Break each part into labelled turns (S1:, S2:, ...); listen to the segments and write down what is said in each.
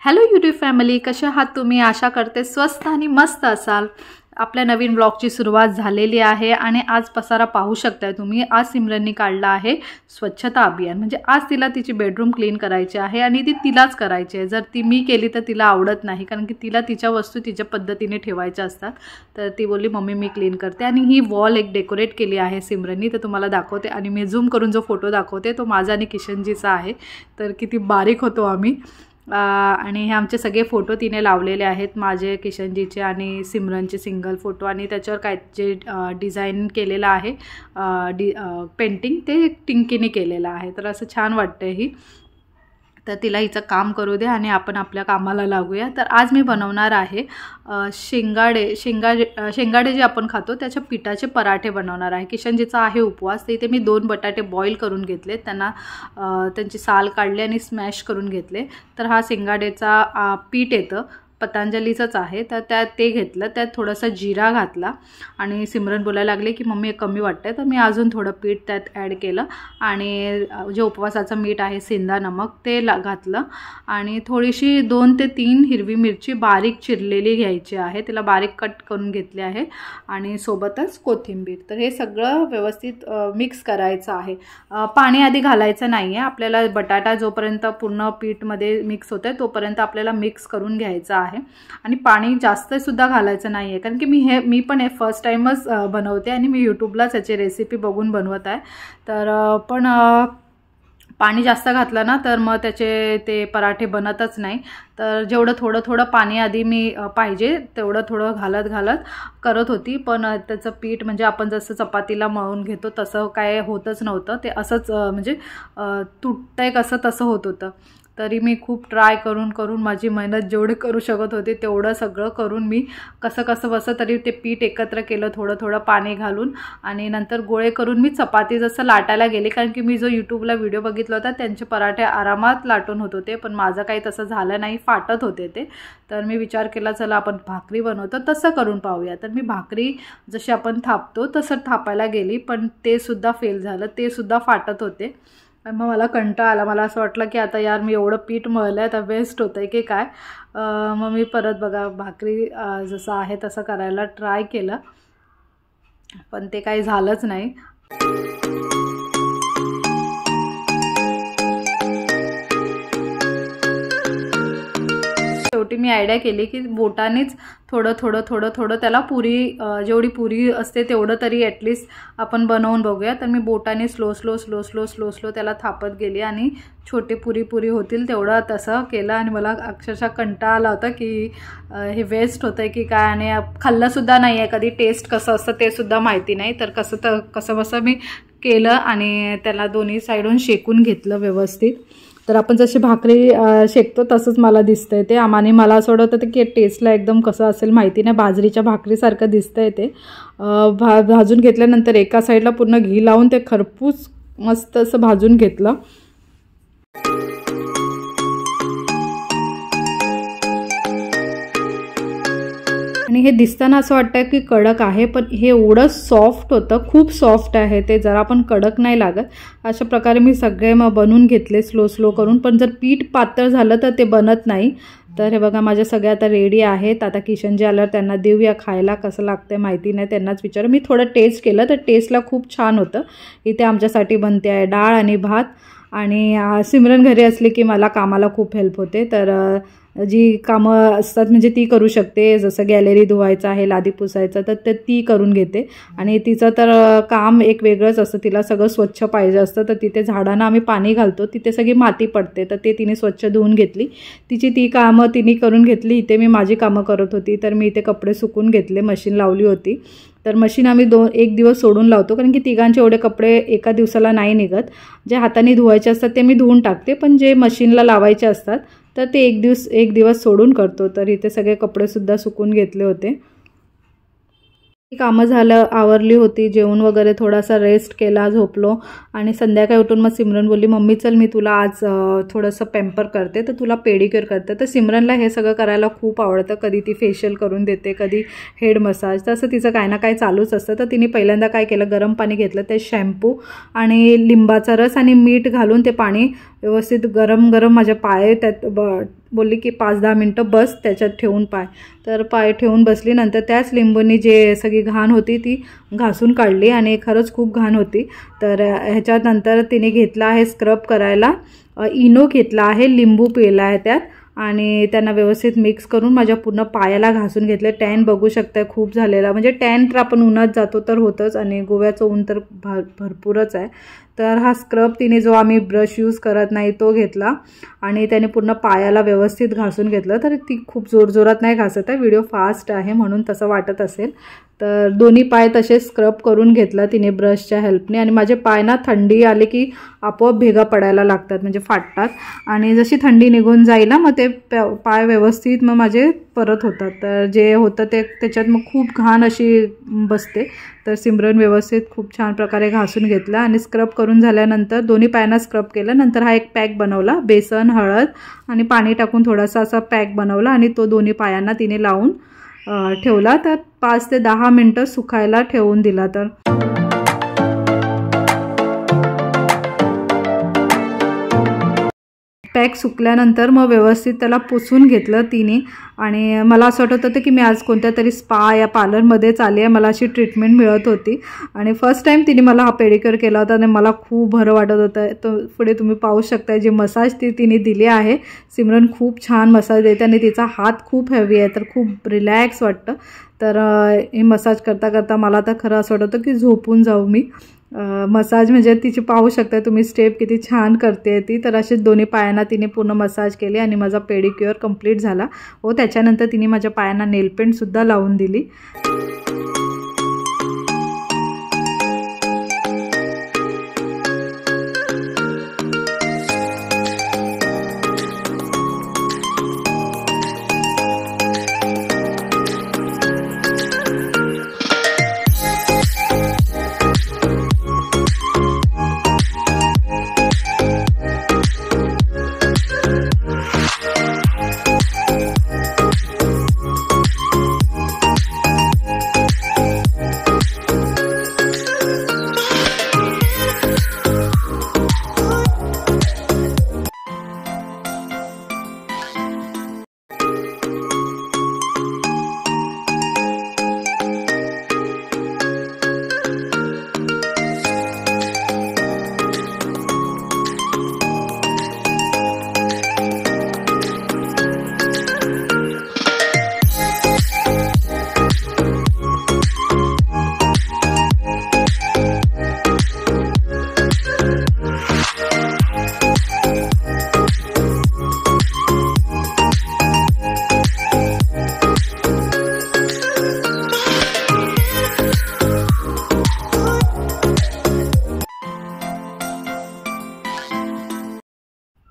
S1: Hello YouTube family, कशा आहात तुम्ही? आशा करते स्वस्त आणि मस्त असाल। आपल्या नवीन ब्लॉगची सुरुवात झालेली आहे आणि आज पसारा पाहू शकताय तुम्ही। आज सिमरननी काढला आहे स्वच्छता अभियान, म्हणजे आज तिला तिची बेडरूम क्लीन करायची आहे आणि ती तिलाच करायची आहे। जर ती मी केली तर तिला आवडत नाही, कारण की तिला तिच्या वस्तू तिच्या पद्धतीने ठेवायच्या असतात। तर ती बोलली मम्मी मी क्लीन करते आणि ही वॉल एक डेकोरेट केली आहे सिमरननी, तर तुम्हाला दाखवते। आणि मी झूम करून जो फोटो दाखवते तो माझा आणि किशनजीचा आहे। तर किती बारीक होतो आम्ही। आणि हे आमचे सगळे फोटो तिने लावलेले आहेत, माझे, किशनजीचे आणि सिमरनचे सिंगल फोटो। आणि त्याच्यावर काय जे डिझाईन केलेलं आहे पेंटिंग ते टिंकीने केलेलं आहे। तर असं छान वाटतं ही। तर तिला हिचं काम करू दे आणि आपण आपल्या कामाला लागूया। तर आज मी बनवणार आहे शेंगाडे जे आपण खातो त्याच्या पिठाचे पराठे बनवणार आहे। किशनजीचा आहे उपवास, तर इथे मी 2 बटाटे बॉईल करून घेतले, त्यांना त्यांची साल काढली आणि स्मॅश करून घेतले। तर हा शेंगाडेचा पीठ येतं, पतंजलीचंच आहे। तर त्यात ते घेतलं, त्यात थोडासा जिरा घातला आणि सिमरन बोलायला लागले की मम्मी कमी वाटतंय, तर मी अजून थोडं पीठ त्यात ॲड केलं आणि जे उपवासाचं मीठ आहे सेंधा नमक ते घातलं आणि थोडीशी 2 ते 3 हिरवी मिरची बारीक चिरलेली घ्यायची आहे, तिला बारीक कट करून घेतले आहे आणि सोबतच कोथिंबीर। तर हे सगळं व्यवस्थित मिक्स करायचं आहे। पाणी आधी घालायचं नाही आहे आपल्याला। बटाटा जोपर्यंत पूर्ण पीठमध्ये मिक्स होतंय तोपर्यंत आपल्याला मिक्स करून घ्यायचं आहे। आणि पाणी जास्त सुद्धा घालायचं नाही आहे, कारण की मी पण हे फर्स्ट टाइमच बनवते आणि मी यूट्यूबलाच याची रेसिपी बघून बनवत आहे। तर पण पाणी जास्त घातलं ना तर मग त्याचे ते पराठे बनतच नाही। तर जेवढं थोडं पाणी आधी मी पाहिजे तेवढं थोडं घालत करत होती, पण त्याचं पीठ म्हणजे आपण जसं चपातीला मळून घेतो तसं काय होतच नव्हतं। ते असंच म्हणजे तुटतंय कसं तसं होत होतं। तरी मी खूप ट्राय करून माझी मेहनत जेवढे करू शकत होते तेवढं सगळं करून मी कसं तरी ते पीठ एकत्र केलं, थोडं पाणी घालून आणि नंतर गोळे करून मी चपाती जसं लाटायला गेले, कारण की मी जो यूट्यूबला व्हिडिओ बघितला होता त्यांचे पराठे आरामात लाटून होत होते, पण माझं काही तसं झालं नाही, फाटत होते ते। तर मी विचार केला चला आपण भाकरी बनवतो तसं करून पाहूया। तर मी भाकरी जशी आपण थापतो तसं थापायला गेली, पण ते सुद्धा फेल झालं, ते सुद्धा फाटत होते। मग मला कंटाळा आला, मला असं वाटलं की आता यार मी एवढं पीठ मळलं आहे तर वेस्ट होतं आहे की काय। मग मी परत बघा भाकरी जसं आहे तसं करायला ट्राय केलं, पण ते काही झालंच नाही। शेवटी मी आयडिया केली की बोटानेच थोडं त्याला पुरी जेवढी पुरी असते तेवढं तरी ॲटलिस्ट आपण बनवून बघूया। तर मी बोटाने स्लो त्याला थापत गेली आणि छोटे पुरी होतील तेवढं तसं केलं आणि मला अक्षरशः कंटाळा आला होता की हे वेस्ट होतं आहे की काय। आणि खाल्लंसुद्धा नाही आहे कधी, टेस्ट कसं असतं ते सुद्धा माहिती नाही। तर कसं मी केलं आणि त्याला दोन्ही साईडून शेकून घेतलं व्यवस्थित। तर आपण जशी भाकरी शेकतो तसंच मला दिसतंय ते। आणि मला असं वाटत होतं की टेस्टला एकदम कसं असेल माहिती नाही, बाजरीच्या भाकरीसारखं दिसतंय ते। भाजून घेतल्यानंतर एका साईडला पूर्ण घी लावून ते खरपूस मस्त असं भाजून घेतलं। आणि हे दिसताना असं वाटतं की कडक आहे, पण हे एवढं सॉफ्ट होतं, खूप सॉफ्ट आहे ते, जरा पण कडक नाही लागत। अशा प्रकारे मी सगळे मग बनवून घेतले स्लो करून, पण जर पीठ पातळ झालं तर ते बनत नाही। तर हे बघा माझ्या सगळ्या आता रेडी आहेत। आता किशनजी आल्यावर त्यांना देऊया खायला, कसं लागतं माहिती नाही, त्यांनाच विचार। मी थोडं टेस्ट केलं तर टेस्टला खूप छान होतं। इथे आमच्यासाठी बनते आहे डाळ आणि भात। आणि सिमरन घरी असली की मला कामाला खूप हेल्प होते, तर जी कामं असतात म्हणजे ती करू शकते, जसं गॅलरी धुवायचं आहे, लादी पुसायचं तर ती करून घेते। आणि तिचं तर काम एक वेगळंच असतं, तिला सगळं स्वच्छ पाहिजे असतं। तर तिथे झाडांना आम्ही पाणी घालतो, तिथे सगळी माती पडते, तर ते तिने स्वच्छ धुवून घेतली, तिची ती कामं तिने करून घेतली। इथे मी माझी कामं करत होती, तर मी इथे कपडे सुकून घेतले, मशीन लावली होती। तर मशीन आम्ही 1 दिवस सोडून लावतो, कारण की तिघांचे एवढे कपडे एका दिवसाला नाही निघत। जे हाताने धुवायचे असतात ते मी धुवून टाकते, पण जे मशीनला लावायचे असतात तर ते एक दिवस सोडून करतो। तर इथे सगळे कपडेसुद्धा सुकून घेतले होते। कामं झालं, आवरली होती, जेवण वगैरे थोडासा रेस्ट केला, झोपलो आणि संध्याकाळी उठून मग सिमरन बोलली मम्मी चल मी तुला आज थोडंसं पेम्पर करते, तर तुला पेडिक्युअर करते। तर सिमरनला हे सगळं करायला खूप आवडतं, कधी ती फेशियल करून देते, कधी हेड मसाज, तसं तिचं काही ना काही चालूच असतं। तर तिने पहिल्यांदा काय केलं, गरम पाणी घेतलं, ते शॅम्पू आणि लिंबाचा रस आणि मीठ घालून ते पाणी व्यवस्थित गरम गरम माझ्या पाय त्यात बोलली की 5-10 मिनटं बस त्याच्यात ठेवून पाय. तर पाय ठेवून बसली. नंतर त्याच लिंबूनी जे सगळी घाण होती ती घासून काढली आणि खरंच खूप घाण होती. तर ह्याच्यानंतर तिने घेतला आहे स्क्रब करायला इनो घेतला आहे, लिंबू पिळला आहे त्यात आणि त्यांना व्यवस्थित मिक्स करून माझ्या पूर्ण पायाला घासून घेतले. टॅन बघू शकताय खूप झालेला, म्हणजे टॅन तर आपण उन्हात जातो तर होतंच आणि गोव्याचं ऊन तर भरपूरच आहे. तर हा स्क्रब तिने जो आम्ही ब्रश यूज करत नाही तो घेतला आणि त्याने पूर्ण पायाला व्यवस्थित घासून घेतलं. तर ती खूप जोरजोरात नाही घासत आहे, व्हिडिओ फास्ट आहे म्हणून तसं वाटत असेल. तर दोन्ही पाय तसे स्क्रब करून घेतला तिने ब्रशच्या हेल्पने आणि माझे पाय ना थंडी आले की आपोआप भेगा पडायला लागतात, म्हणजे फाटतात आणि जशी थंडी निघून जाईल ना मग ते पाय व्यवस्थित मग माझे परत होतात. तर जे होतं ते त्याच्यात मग खूप घाण अशी बसते. तर सिमरन व्यवस्थित खूप छान प्रकारे घासून घेतला आणि स्क्रब करून झाल्यानंतर दोन्ही पायांना स्क्रब केलं. नंतर हा एक पॅक बनवला, बेसन, हळद आणि पाणी टाकून थोडासा असा पॅक बनवला आणि तो दोन्ही पायांना तिने लावून ठेवला. तर 5 ते 10 मिनटं सुकायला ठेवून दिला. तर पॅक सुकल्यानंतर मग व्यवस्थित त्याला पुसून घेतलं तिने आणि मला असं वाटत होतं की मी आज कोणत्या तरी स्पा या पार्लरमध्येच आली आहे, मला अशी ट्रीटमेंट मिळत होती. आणि फर्स्ट टाईम तिने मला हा पेडिक्युअर केला होता आणि मला खूप बरं वाटत होतं. तो पुढे तुम्ही पाहू शकता जे मसाज तिने दिली आहे. सिमरन खूप छान मसाज देते आणि तिचा हात खूप हेवी आहे तर खूप रिलॅक्स वाटतं. तर हे मसाज करता करता मला तर खरं असं वाटत होतं की झोपून जाऊ मी. मसाज म्हणजे तिची पाहू शकता तुम्ही स्टेप किती छान करते ती. तर असे दोन्ही पायांना तिने पूर्ण मसाज केली आणि माझा पेडिक्युअर कंप्लीट झाला. त्याच्यानंतर तिने माझ्या पायांना नेलपेंटसुद्धा लावून दिली.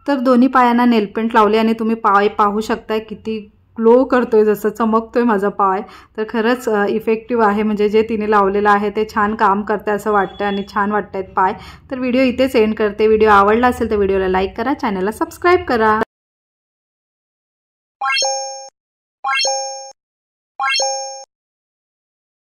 S1: तर दोन्ही पायांना नेलपेंट लावले आणि तुम्ही पाय पाहू शकताय किती ग्लो करतोय, जसं चमकतोय माझा पाय. तर खरंच इफेक्टिव्ह आहे, म्हणजे जे तिने लावलेलं आहे ते छान काम करते असं वाटतं आणि छान वाटत आहेत पाय. तर व्हिडिओ इथेच एंड करते. व्हिडिओ आवडला असेल तर व्हिडिओला लाईक करा, चॅनलला सबस्क्राईब करा.